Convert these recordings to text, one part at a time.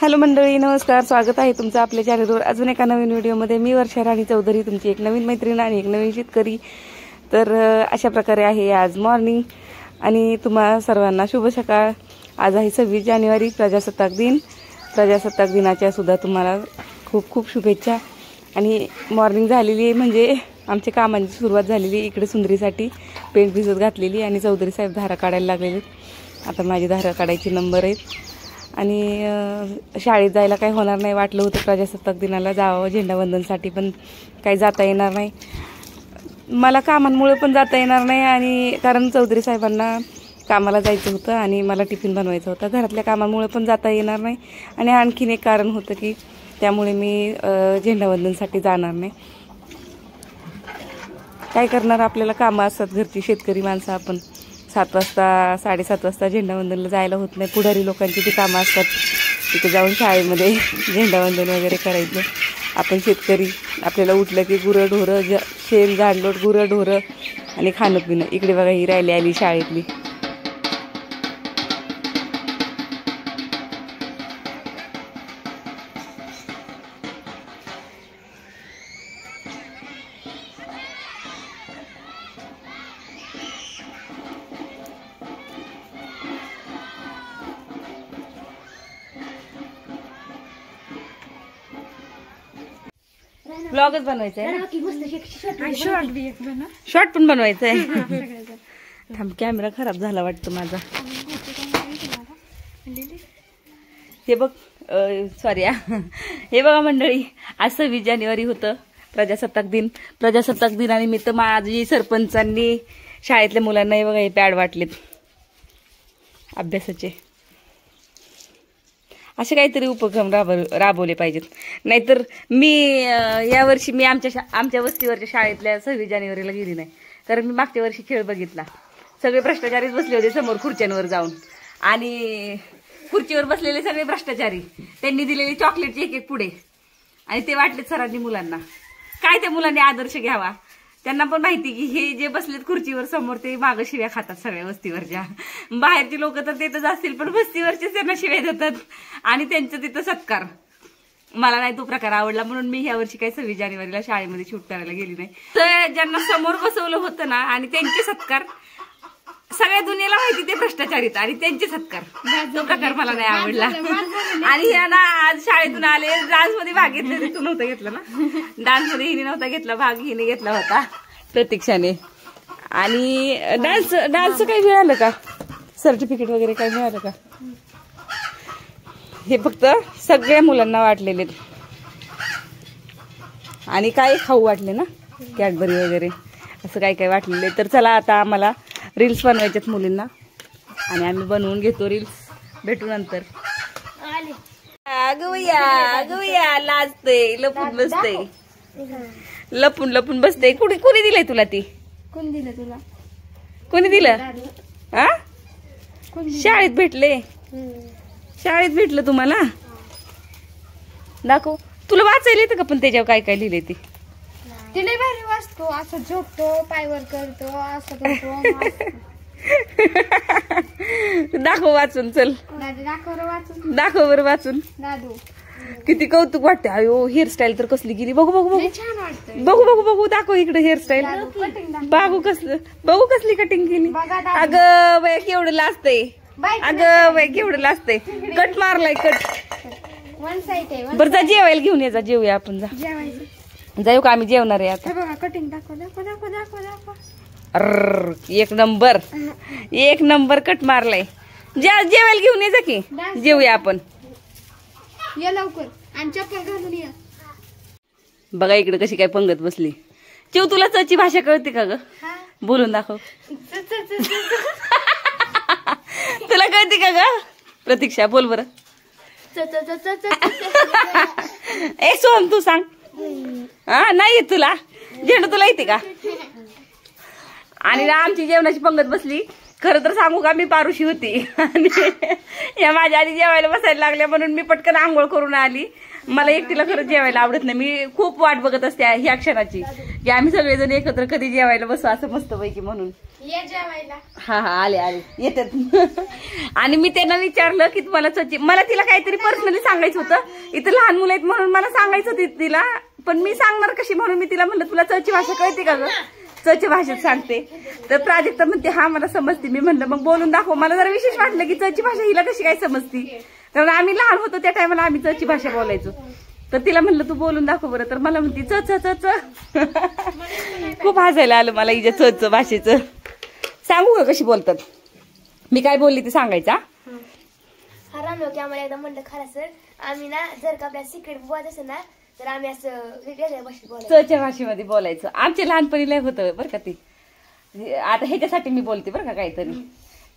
Hello मंडळी, नमस्कार. स्वागत आहे तुमचं आपल्या चॅनलवर अजून एका नवीन व्हिडिओमध्ये. मी वर्षा राणी चौधरी, तुमची एक नवीन मैत्रीण आणि एक नवीन शेतकरी. तर अशा प्रकारे आहे आज मॉर्निंग आणि तुम्हा सर्वांना शुभ सकाळ. आज आहे 26 जानेवारी, प्रजासत्ताक दिन. प्रजासत्ताक दिनाच्या सुद्धा तुम्हाला खूप खूप शुभेच्छा. आणि मॉर्निंग झालेली आहे म्हणजे आमच्या कामांची सुरुवात झालेली. इकडे सुंदरीसाठी पेंट भिजत घातलेली आणि चौधरी साहेब धारा काढायला लागलेले. आता माझी धारा काढायची नंबर आहेत. आणि शाळेत जायला काही होणार नाही. वाटलं होतं प्रजासत्ताक दिनाला जावं झेंडावंदनसाठी, पण काही जाता येणार नाही. मला कामांमुळे पण जाता येणार नाही आणि कारण चौधरी साहेबांना कामाला जायचं होतं आणि मला टिफिन बनवायचा होता. घरातल्या कामांमुळे पण जाता येणार नाही. आणि आणखीन एक कारण होतं की त्यामुळे मी झेंडावंदनसाठी जाणार नाही. काय करणार, आपल्याला कामं असतात घरची. शेतकरी माणसं आपण. 7 वाजता 7:30 वाजता झेंडावंदनला जायला होत नाही. पुढारी लोकांची ती कामं असतात, तिथे जाऊन शाळेमध्ये झेंडावंदन वगैरे करायचं. आपण शेतकरी, आपल्याला उठलं की गुरंढोरं, शेण झाडलोट, गुरंढोरं आणि खाणं पिणं. इकडे बघा ही राहिली आली शाळेतली. ब्लॉगच बनवायचा आहे, शॉर्ट पण बनवायचा आहे. थांब, कॅमेरा खराब झाला वाटतं माझा. हे बघ, सॉरी, हे बघा मंडळी, आज 26 जानेवारी होतं, प्रजासत्ताक दिन. प्रजासत्ताक दिनानिमित्त माझी सरपंचांनी शाळेतल्या मुलांना हे बघा हे पॅड वाटलेत अभ्यासाचे. असे काहीतरी उपक्रम राबवले पाहिजेत. नाहीतर मी यावर्षी आमच्या वस्तीवरच्या शाळेतल्या 26 जानेवारीला गेली नाही, कारण मी मागच्या वर्षी खेळ बघितला. सगळे भ्रष्टाचारीच बसले होते समोर खुर्च्यांवर जाऊन. आणि खुर्चीवर बसलेले सगळे भ्रष्टाचारी, त्यांनी दिलेली चॉकलेटची एक पुढे आणि ते वाटलेत सरांनी मुलांना. काय त्या मुलांनी आदर्श घ्यावा? त्यांना पण माहिती की हे जे बसलेत खुर्चीवर समोर ते मागं शिव्या खातात सगळ्या वस्तीवरच्या. बाहेरचे लोक तर तिथंच असतील, पण वस्तीवरचेच त्यांना शिव्या देतात आणि त्यांचं तिथं सत्कार. मला नाही तो प्रकार आवडला, म्हणून मी ह्या वर्षी काही 26 जानेवारीला शाळेमध्ये शूट करायला गेली नाही. तर ज्यांना समोर बसवलं होतं ना आणि त्यांचे सत्कार, सगळ्या दुनियेला माहिती ते भ्रष्टाचारीत आणि त्यांचे सत्कार, तो प्रकार मला नाही आवडला. आणि ह्या ना आज शाळेतून आले, डान्स मध्ये भाग घेतले. तू नव्हता घेतला ना डान्स मध्ये? हिने नव्हता घेतला भाग, हिने घेतला होता प्रतीक्षाने. आणि डान्सचं काही मिळालं का? सर्टिफिकेट वगैरे काही मिळालं का? हे फक्त सगळ्या मुलांना वाटलेले आणि काय खाऊ वाटले ना, कॅडबरी वगैरे असं काय काय वाटलेले. तर चला, आता आम्हाला रील्स बनवायच्यात मुलींना आणि आम्ही बनवून घेतो रील्स. भेटू नंतर. अगवया लाजते, लपून बसते, लपून लपून बसते. कुणी दिलंय तुला ती? कोण दिलं तुला? कोणी दिलं? हा, शाळेत भेटले. शाळेत भेटलं तुम्हाला? दाखव. तुला वाचायला येतं का पण त्याच्यावर काय काय लिहिलंय ते? तिला भारी वाचतो, असं झोपतो, पायवर करतो, असं करतो. दाखव वाचून. चल दाखव बरं वाचून. दादू किती कौतुक वाटते. अयो, हेअरस्टाईल तर कसली गेली. बघू बघू बघू छान वाटतं. बघू बघू बघू दाखव इकडे हेअरस्टाईल. बघू कसली कटिंग केली. अगं बाय, केवढं लाजतंय. अगं बाय, केवढं लाजतंय. कट मारलाय, कट. वन साइड आहे. बरं जा जेवायला घेऊन ये. जा जेवूया आपण. जा जाऊ का? आम्ही जेवणार आहे आता. बघा कटिंग दाखव दाखव दाखव दाखव दाखव. अर, एक नंबर, एक नंबर कट मारलाय. जेवायला घेऊन ये जा की, जेवूया आपण. ये लवकर आणि चप्पल घालून ये. बघा इकडे कशी काय पंगत बसली. चिव, तुला चची भाषा कळते का ग? बोलून दाखव. तुला कळते का ग? प्रतीक्षा बोल बरं. ए सोहम, तू सांग. हा, नाही येत तुला? झेंडू तुला येते का? आणि ना आमची जेवणाची पंगत बसली. खरं तर सांगू का, मी पारुशी होती आणि या माझ्या आधी जेवायला बसायला लागल्या म्हणून मी पटकन आंघोळ करून आली मला एकटीला खरंच जेवायला आवडत नाही. मी खूप वाट बघत असते ह्या क्षणाची की आम्ही सगळेजण एकत्र कधी जेवायला बसू असं मस्तपैकी म्हणून. ये जेवायला. हा हा आले आले येतात. आणि मी त्यांना विचारलं की तुम्हाला मला तिला काहीतरी पर्सनली सांगायचं होतं. इथं लहान मुलं आहेत म्हणून मला सांगायचं होतं तिला, पण मी सांगणार कशी म्हणून मी तिला म्हणलं तुला चची भाषा कळते का ग, चची भाषेत सांगते. तर प्राजक्ता म्हणते हा मला समजते. मी म्हणलं मग बोलून दाखव. मला जरा विशेष वाटलं की चची भाषा हिला कशी काय समजती, कारण आम्ही लहान होतो त्या टायमाला आम्ही चची भाषा बोलायचो. तर तिला म्हणलं तू बोलून दाखव बरं. तर मला म्हणते च च च च. खूप हसायला आलं मला हिच्या च च भाषेचं. सांगू का कशी बोलतात, मी काय बोलली ते सांगायचा. रामलो की आम्हाला एकदा म्हणलं खरं सर आम्ही ना जर का आपल्या सिक्रेट बोलायचं असेल ना तर आम्ही असं वेगळ्या भाषेत बोलायचं, चच्या भाषेमध्ये बोलायचं. आमच्या लहानपणी लय होतं बरं का ती. आता ह्याच्यासाठी मी बोलते बरं का काहीतरी.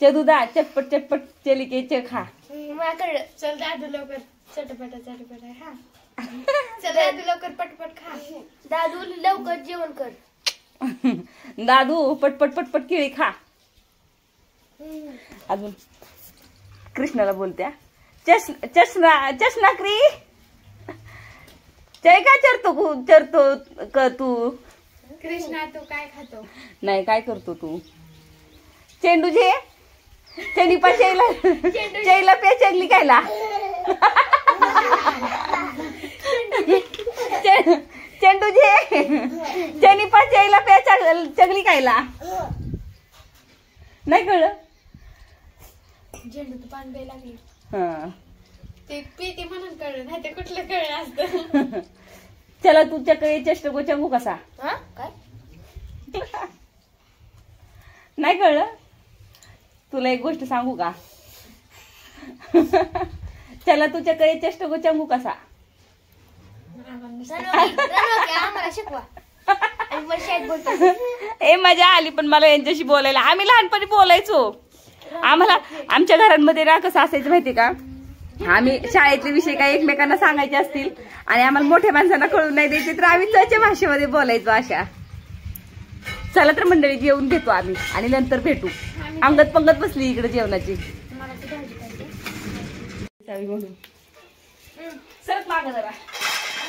चदुदा चटपट चटपट चली के च खा. मला कळलं. चल दादू लवकर चटपटा चटपटा खा. चल दादू लवकर पटपट खा. दादू लवकर जेवण कर. दादू पटपट पटपट केळी खा. अजून कृष्णाला बोलत्या चष्णाक्री चय का चरतो तू. कृष्णा तू काय खातो. नाही काय करतो तू. चेंडूजे चनिपा चैला पे चगली खायला. चेंडूजे चनिपा चैला पे चगली खायला. नाही कळलं. झेंडू तू पान प्यायला लागली. हा ते पीती म्हणून कळलं, नाही ते कुठलं कळलं असतं. चला तुझ्याकडे चेष्ट गो चंगू कसा. काय नाही कळलं. तुला एक गोष्ट सांगू का. चला तुझ्याकडे चेष्ट गो चंगू कसा. आम्हाला शिकवा. ए मजा आली पण मला यांच्याशी बोलायला. आम्ही लहानपणी बोलायचो. आम्हाला आमच्या घरांमध्ये ना कसं असायचं माहिती का, आम्ही शाळेतले विषय काही एकमेकांना सांगायचे असतील आणि आम्हाला मोठ्या माणसांना कळून नाही द्यायचे तर आम्ही चच्या भाषेमध्ये बोलायचो अशा. चला तर मंडळी जेवून घेतो आम्ही आणि नंतर भेटू. अंगत पंगत बसली इकडे जेवणाची. सरक माग जरा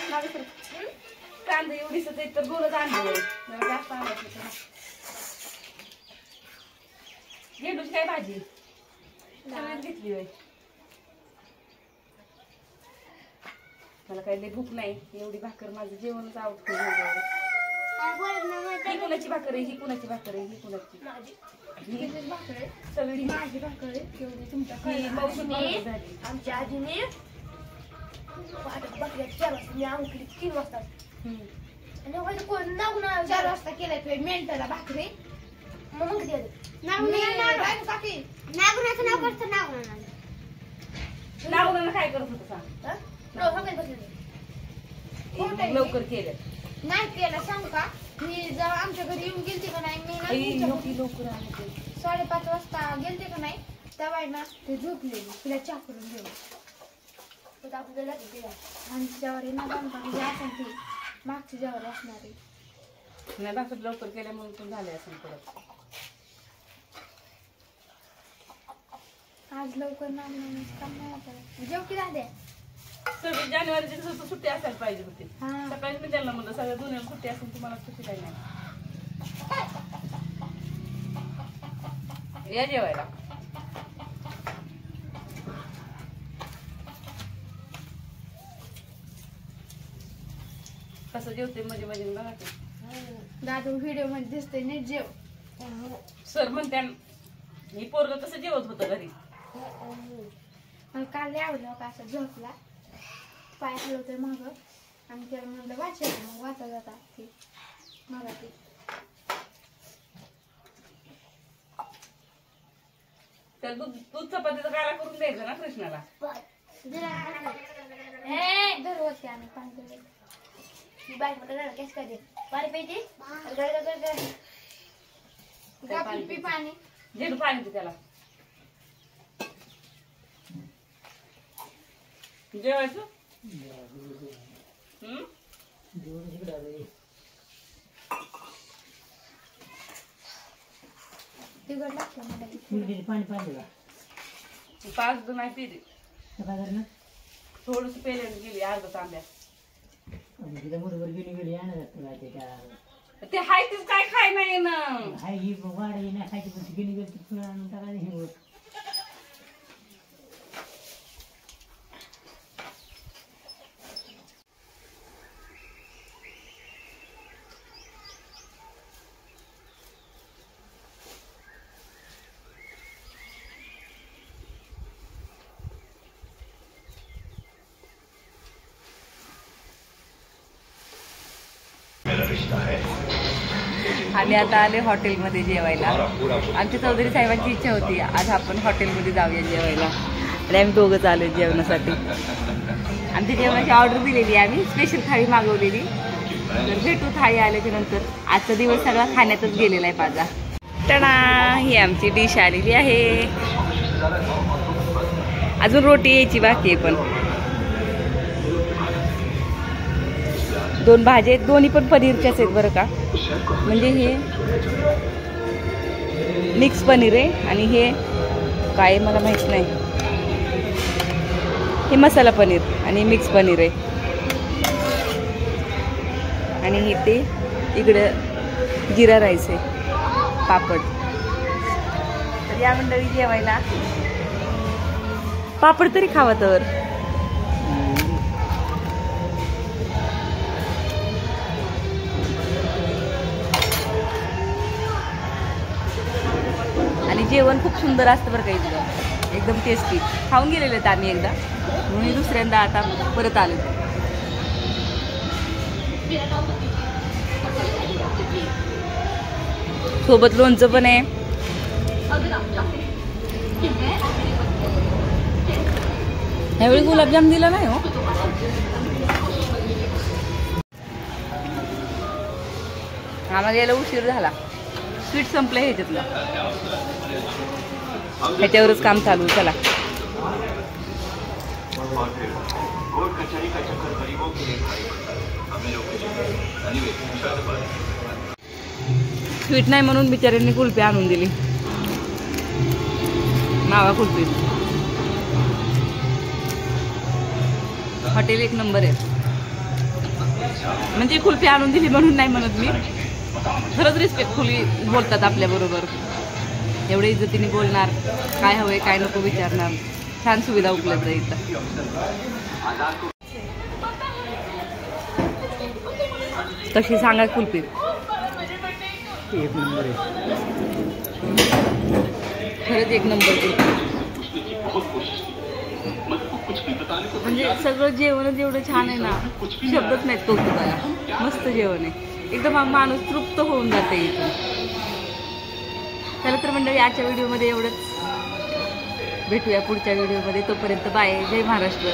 माग सर. कांदा एवढीच तर दोनच आणलं जास्त आणायचं. झेंडूची काय भाजी सगळ्यात घेतली होय. मला काही लई भूक नाही. एवढी भाकर माझं जेवणच आवडतं. ही कुणाची भाकर आहे, ही कुणाची भाकर आहे, ही कुणाची. सगळी माझी भाकर आहे. तेवढी तुमच्या झाली. आमच्या आजीने 4 वाजता 3 वाजता आणि कोण नाव 4 वाजता केलाय मेंटला भाकरी. मग नागुणाला काय करत होतं सांग. लवकर केलं नाही केलं सांग का. मी जेव्हा आमच्या घरी येऊन गेलते का नाही, मी लवकर 5:30 वाजता गेलते का नाही तेव्हा ना ते झोपलेली. तिला चहा करून देऊ आपल्याला आणि जेवारी ना बांधता असं ती मागची जेवारी असणार आहे. नाही भाकर लवकर केल्यामुळे पण झाले असं परत. आज लवकर काम नाही आपल्याला. जेव की दादे 26 जानेवारीची सुट्टी असायला पाहिजे होती. सकाळी मी त्यांना म्हणलं सगळ्या दुनियाला सुट्टी असून तुम्हाला सुट्टी काही नाही. या जेवायला. कसं जेवते मध्ये मध्ये बघा ते. दादू व्हिडिओ मध्ये दिसतोय नीट जेव. सर म्हणते ही पोरग कसं जेवत होतं घरी. मला काल आवडलं का असं झोपला पाय हलवतोय माग आणि त्याला म्हणलं वाचायचं. मग वाचा जाता ती मराठी. तर दूध चपातीचा गाळा करून द्यायचा ना कृष्णाला. दररोज आम्ही पाणी बाईक मध्ये कॅश काय दे पाणी पाहिजे पाणी झेंडू पाणी दे त्याला. जेवायचं तिकड लागतं मला. पाणी पाहिजे का? 5 नाही पिली. काय करणार? थोडस पेल्याने गेली अर्धा तांब्या. ते हाय तीच काय खाय नाही ना. आम्ही आता आले हॉटेलमध्ये जेवायला. आमच्या चौधरी साहेबांची इच्छा होती आज आपण हॉटेलमध्ये जाऊया जेवायला आणि आम्ही दोघंच आलो जेवणासाठी. आमच्या जेवणाची ऑर्डर दिलेली आम्ही स्पेशल थाळी मागवलेली. तर भेटू थाळी आल्याच्या नंतर. आजचा दिवस सगळा खाण्यातच गेलेला आहे माझा. टणा ही आमची डिश आलेली आहे. अजून रोटी यायची बाकी आहे पण. 2 भाज्या आहेत दोन्ही पण पनीरच्याच आहेत बरं का. म्हणजे हे मिक्स पनीर आहे आणि हे काय मला माहित नाही. हे मसाला पनीर आणि मिक्स पनीर आहे. आणि हे ते इकडं जिरा राईस आहे पापड. तर या मंडळी जेवायला पापड तरी खावा तर. आणि जेवण खूप सुंदर असतं बरं का इथलं. एकदम टेस्टी. खाऊन गेलेले आहेत आम्ही एकदा म्हणून दुसऱ्यांदा आता परत आलो. सोबत लोणचं पण आहे. ह्यावेळी गुलाबजाम दिला नाही हो. आम्हाला यायला उशीर झाला. स्वीट संपलं ह्याच्यातलं. ह्याच्यावरच काम चालू. चला स्वीट नाही म्हणून बिचाऱ्यांनी कुल्फी आणून दिली. मावा कुल्फी. हॉटेल एक नंबर आहे. म्हणजे कुल्फी आणून दिली म्हणून नाही म्हणत मी. खरंच रिस्पेक्टफुली बोलतात आपल्याबरोबर. एवढ्या इज्जतीने बोलणार. काय हवंय काय नको विचारणार. छान सुविधा उपलब्ध आहे इथं. कशी सांगा कुल्फी. एक नंबर आहे. खरंच एक नंबर कुल्फी. म्हणजे सगळं जेवणच एवढं छान आहे ना. शब्दच नाहीत कौतुकाला. मस्त जेवण आहे. एकदम माणूस तृप्त होऊन जाते इथून. चला तर मंडळी आजच्या व्हिडिओमध्ये एवढंच. भेटूया पुढच्या व्हिडिओमध्ये. तोपर्यंत बाय. जय महाराष्ट्र.